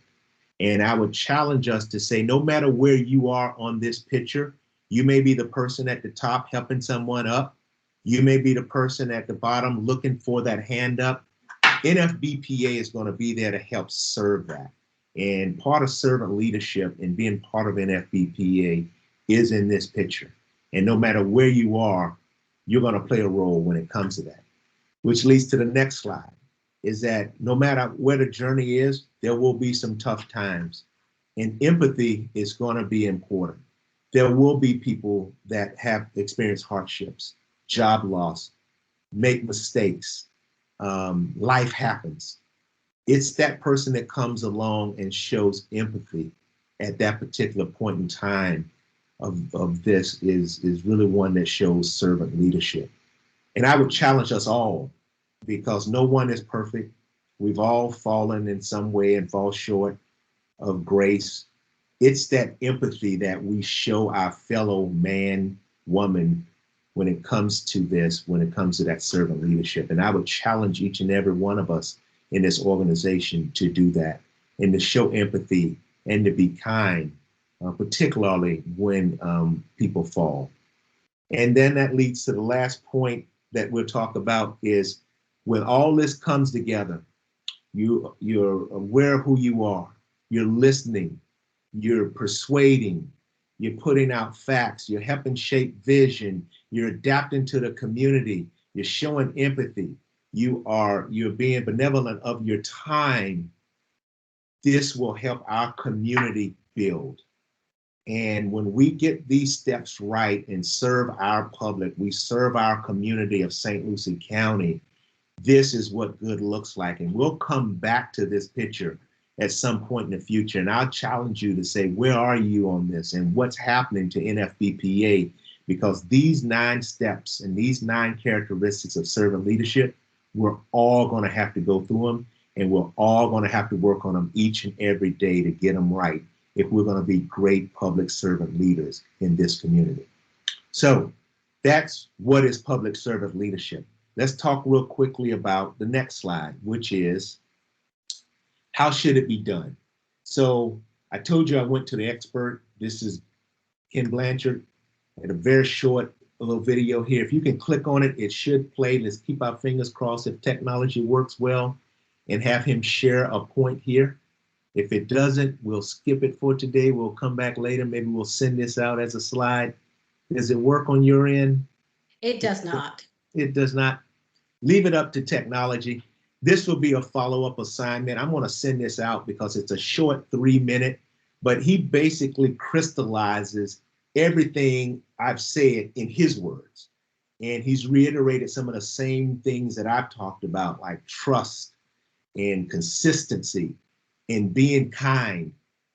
Speaker 8: And I would challenge us to say, no matter where you are on this picture, you may be the person at the top helping someone up. You may be the person at the bottom looking for that hand up. NFBPA is going to be there to help serve that. And part of servant leadership and being part of NFBPA is in this picture. And no matter where you are, you're going to play a role when it comes to that. Which leads to the next slide, is that no matter where the journey is, there will be some tough times. And empathy is going to be important. There will be people that have experienced hardships, job loss, make mistakes, life happens. It's that person that comes along and shows empathy at that particular point in time of this is really one that shows servant leadership. And I would challenge us all, because no one is perfect. We've all fallen in some way and fall short of grace. It's that empathy that we show our fellow man, woman, when it comes to this, when it comes to that servant leadership. And I would challenge each and every one of us in this organization to do that and to show empathy and to be kind, particularly when people fall. And then that leads to the last point that we'll talk about is when all this comes together, you're aware of who you are, you're listening, you're persuading, you're putting out facts, you're helping shape vision, you're adapting to the community, you're showing empathy, you're being benevolent of your time. This will help our community build. And when we get these steps right and serve our public, we serve our community of St. Lucie County, this is what good looks like. And we'll come back to this picture at some point in the future. And I'll challenge you to say, where are you on this and what's happening to NFBPA? Because these 9 steps and these 9 characteristics of servant leadership, we're all going to have to go through them, and we're all going to have to work on them each and every day to get them right if we're going to be great public servant leaders in this community. So that's what is public servant leadership. Let's talk real quickly about the next slide, which is how should it be done? So I told you I went to the expert. This is Ken Blanchard. I had a very short little video here. If you can click on it, it should play. Let's keep our fingers crossed if technology works well and have him share a point here. If it doesn't, we'll skip it for today. We'll come back later. Maybe we'll send this out as a slide. Does it work on your end?
Speaker 2: It does not.
Speaker 8: It does not. Leave it up to technology. This will be a follow-up assignment. I'm going to send this out because it's a short 3-minute, but he basically crystallizes everything I've said in his words. And he's reiterated some of the same things that I've talked about, like trust and consistency and being kind.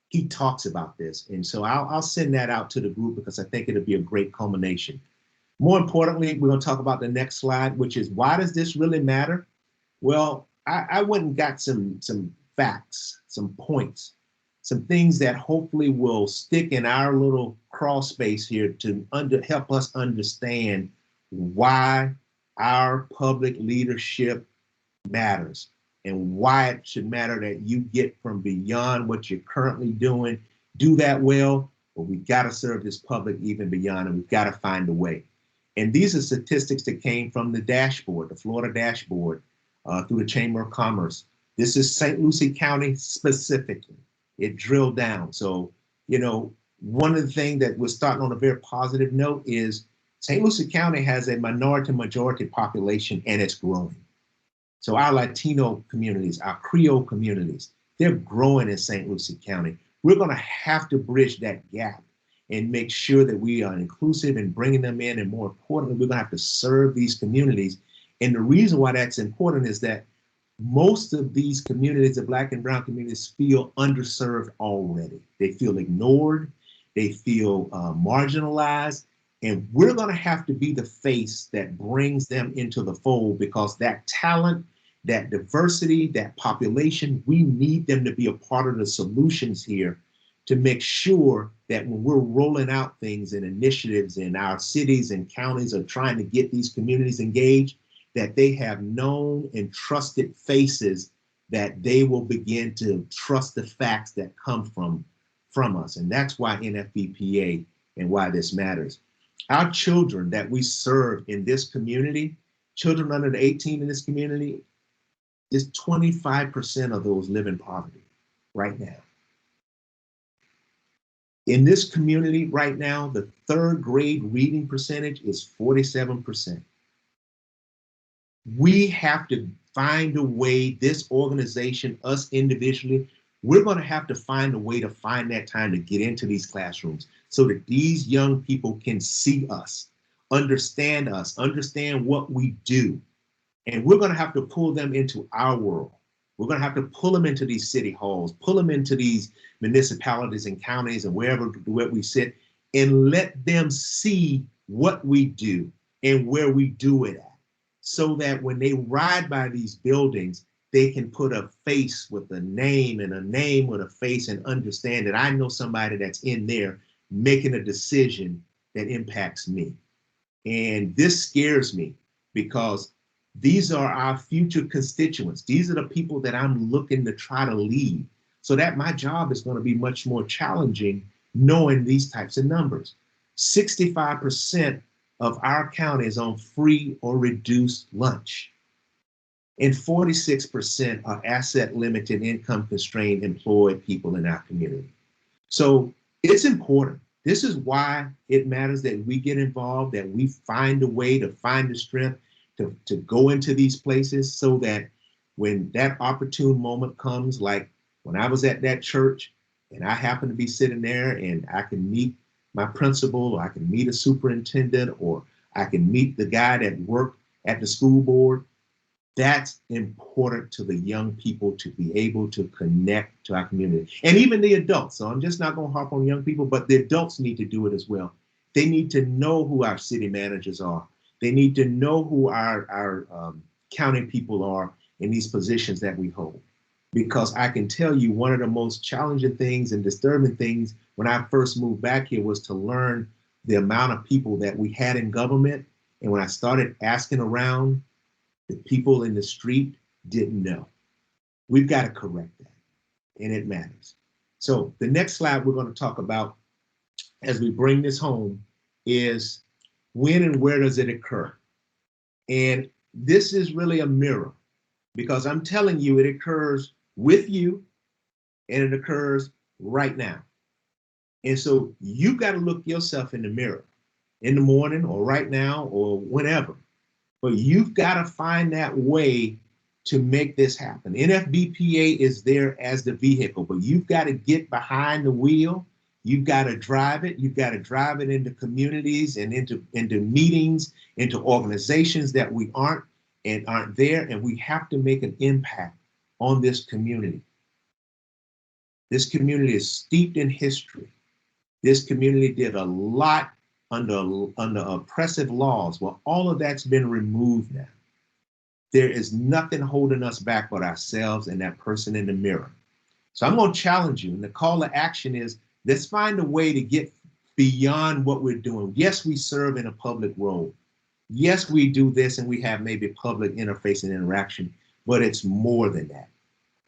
Speaker 8: He talks about this. And so I'll send that out to the group because I think it'll be a great culmination. More importantly, we're going to talk about the next slide, which is why does this really matter? Well, I went and got some facts, some points, some things that hopefully will stick in our little crawl space here to help us understand why our public leadership matters and why it should matter that you get from beyond what you're currently doing, do that well, but we've got to serve this public even beyond, and we've got to find a way. And these are statistics that came from the dashboard, the Florida dashboard, through the Chamber of Commerce. This is St. Lucie County specifically. It drilled down. So, you know, one of the things that we're starting on a very positive note is St. Lucie County has a minority-majority population, and it's growing. So our Latino communities, our Creole communities, they're growing in St. Lucie County. We're going to have to bridge that gap and make sure that we are inclusive in bringing them in. And more importantly, we're going to have to serve these communities And the reason why that's important is that most of these communities, the Black and brown communities, feel underserved already. They feel ignored, they feel marginalized, and we're going to have to be the face that brings them into the fold, because that talent, that diversity, that population, we need them to be a part of the solutions here to make sure that when we're rolling out things and initiatives in our cities and counties or trying to get these communities engaged, that they have known and trusted faces that they will begin to trust the facts that come from us. And that's why NFBPA and why this matters. Our children that we serve in this community, children under the 18 in this community, is 25% of those live in poverty right now. In this community right now, the third grade reading percentage is 47%. We have to find a way, this organization, us individually, we're going to have to find a way to find that time to get into these classrooms so that these young people can see us, understand what we do. And we're going to have to pull them into our world. We're going to have to pull them into these city halls, pull them into these municipalities and counties and wherever we sit, and let them see what we do and where we do it at, so that when they ride by these buildings, they can put a face with a name and a name with a face and understand that I know somebody that's in there making a decision that impacts me. And this scares me, because these are our future constituents. These are the people that I'm looking to try to lead, so that my job is going to be much more challenging knowing these types of numbers. 65% of our county is on free or reduced lunch, and 46% are asset limited, income constrained, employed people in our community. So it's important. This is why it matters that we get involved, that we find a way to find the strength to go into these places, so that when that opportune moment comes, like when I was at that church and I happened to be sitting there and I can meet my principal, or I can meet a superintendent, or I can meet the guy that worked at the school board, that's important to the young people to be able to connect to our community. And even the adults. So I'm just not going to harp on young people, but the adults need to do it as well. They need to know who our city managers are. They need to know who our county people are in these positions that we hold. Because I can tell you, one of the most challenging things and disturbing things when I first moved back here was to learn the amount of people that we had in government. And when I started asking around, the people in the street didn't know. We've got to correct that, and it matters. So the next slide we're going to talk about as we bring this home is when and where does it occur? And this is really a mirror, because I'm telling you, it occurs with you and it occurs right now. And so you've got to look yourself in the mirror in the morning or right now or whenever. But you've got to find that way to make this happen. NFBPA is there as the vehicle, but you've got to get behind the wheel. You've got to drive it. You've got to drive it into communities and into meetings, into organizations that we aren't there. And we have to make an impact on this community. This community is steeped in history. This community did a lot under oppressive laws. Well, all of that's been removed now. There is nothing holding us back but ourselves and that person in the mirror. So I'm going to challenge you. And the call to action is, let's find a way to get beyond what we're doing. Yes, we serve in a public role. Yes, we do this and we have maybe public interface and interaction, but it's more than that.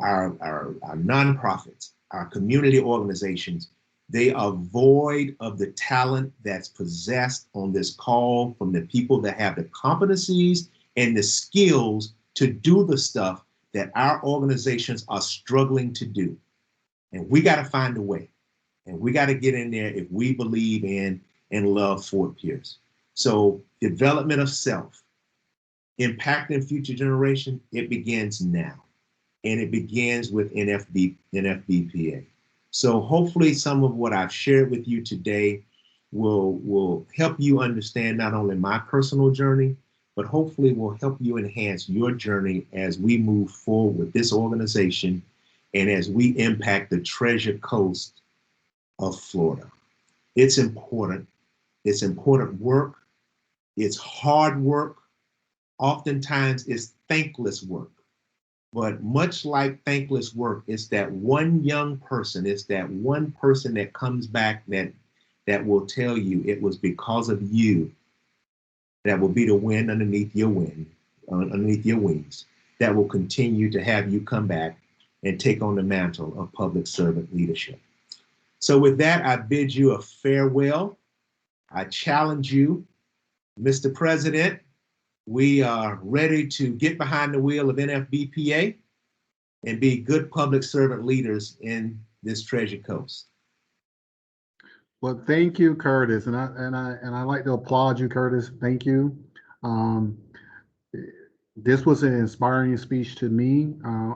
Speaker 8: Our nonprofits, our community organizations, they are void of the talent that's possessed on this call from the people that have the competencies and the skills to do the stuff that our organizations are struggling to do. And we got to find a way. And we got to get in there if we believe in and love Fort Pierce. So development of self, impacting future generation, it begins now. And it begins with NFBPA. So hopefully some of what I've shared with you today will help you understand not only my personal journey, but hopefully will help you enhance your journey as we move forward with this organization and as we impact the Treasure Coast of Florida. It's important. It's important work. It's hard work. Oftentimes it's thankless work. But much like thankless work, it's that one young person, it's that one person that comes back that will tell you it was because of you that will be the wind underneath your wings, that will continue to have you come back and take on the mantle of public servant leadership. So with that, I bid you a farewell. I challenge you, Mr. President, we are ready to get behind the wheel of NFBPA and be good public servant leaders in this Treasure Coast.
Speaker 5: Well, thank you, Curtis, and I like to applaud you, Curtis. Thank you. This was an inspiring speech to me.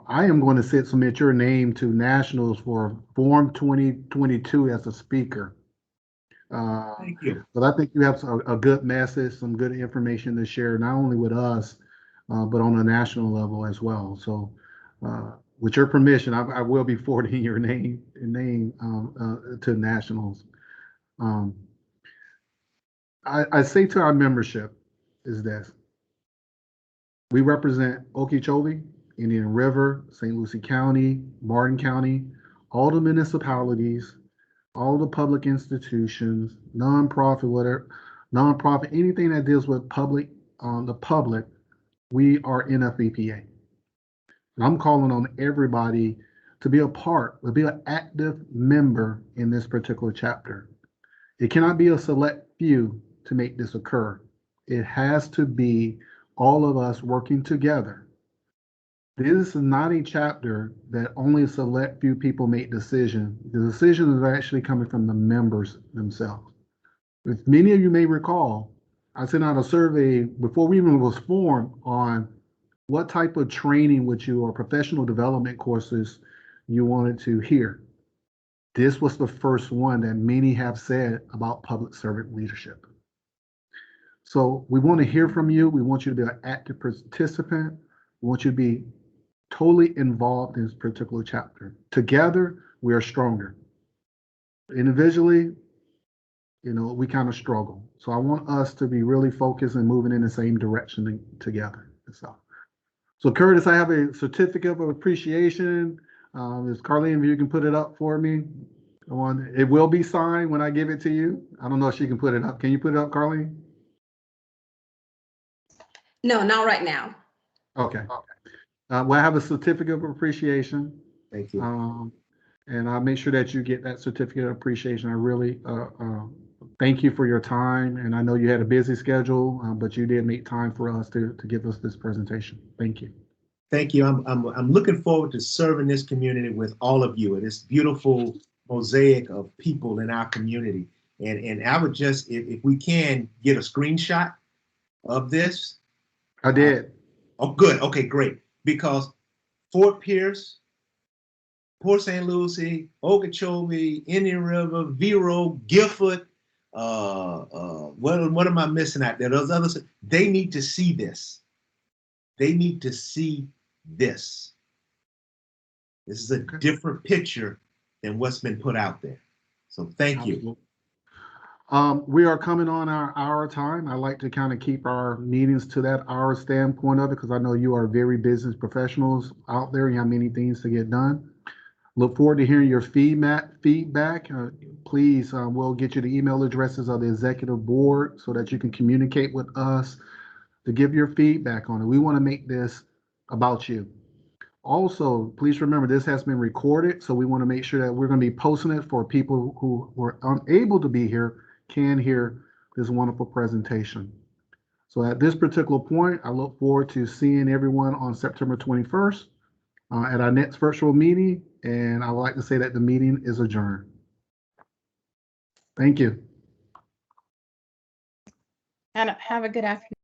Speaker 5: I am going to submit your name to nationals for Forum 2022 as a speaker.
Speaker 8: Thank you.
Speaker 5: But I think you have a good message, some good information to share, not only with us, but on a national level as well. So, with your permission, I will be forwarding your name to nationals. I say to our membership is this: we represent Okeechobee, Indian River, St. Lucie County, Martin County, all the municipalities, all the public institutions, nonprofit, anything that deals with the public, we are NFBPA. And I'm calling on everybody to be to be an active member in this particular chapter. It cannot be a select few to make this occur. It has to be all of us working together. This is not a chapter that only a select few people make decisions. The decisions are actually coming from the members themselves. If many of you may recall, I sent out a survey before we even was formed on what type of training or professional development courses you wanted to hear. This was the first one that many have said about public servant leadership. So we want to hear from you. We want you to be an active participant. We want you to be totally involved in this particular chapter. Together, we are stronger. Individually, we kind of struggle. So I want us to be really focused and moving in the same direction together. So Curtis, I have a certificate of appreciation. Ms. Carlene, if you can put it up for me. It will be signed when I give it to you. I don't know if she can put it up. Can you put it up, Carlene?
Speaker 2: No, not right now.
Speaker 5: Okay. Well, I have a certificate of appreciation.
Speaker 8: Thank you.
Speaker 5: And I'll make sure that you get that certificate of appreciation. I really thank you for your time. And I know you had a busy schedule, but you did make time for us to give us this presentation. Thank you.
Speaker 8: Thank you. I'm looking forward to serving this community with all of you and this beautiful mosaic of people in our community. And I would just, if we can, get a screenshot of this.
Speaker 5: I did.
Speaker 8: Oh, good. Okay, great. Because Fort Pierce, Port St. Lucie, Okeechobee, Indian River, Vero, Gifford, what am I missing out there? Those others, they need to see this. They need to see this. This is a different picture than what's been put out there. So thank you.
Speaker 5: We are coming on our hour time. I like to kind of keep our meetings to that hour standpoint of it because I know you are very business professionals out there. You have many things to get done. Look forward to hearing your feedback. Please, we'll get you the email addresses of the executive board so that you can communicate with us to give your feedback on it. We want to make this about you. Also, please remember this has been recorded, so we want to make sure that we're going to be posting it for people who were unable to be here can hear this wonderful presentation. So at this particular point, I look forward to seeing everyone on September 21st at our next virtual meeting, and I would like to say that the meeting is adjourned. Thank you.
Speaker 3: And have a good afternoon.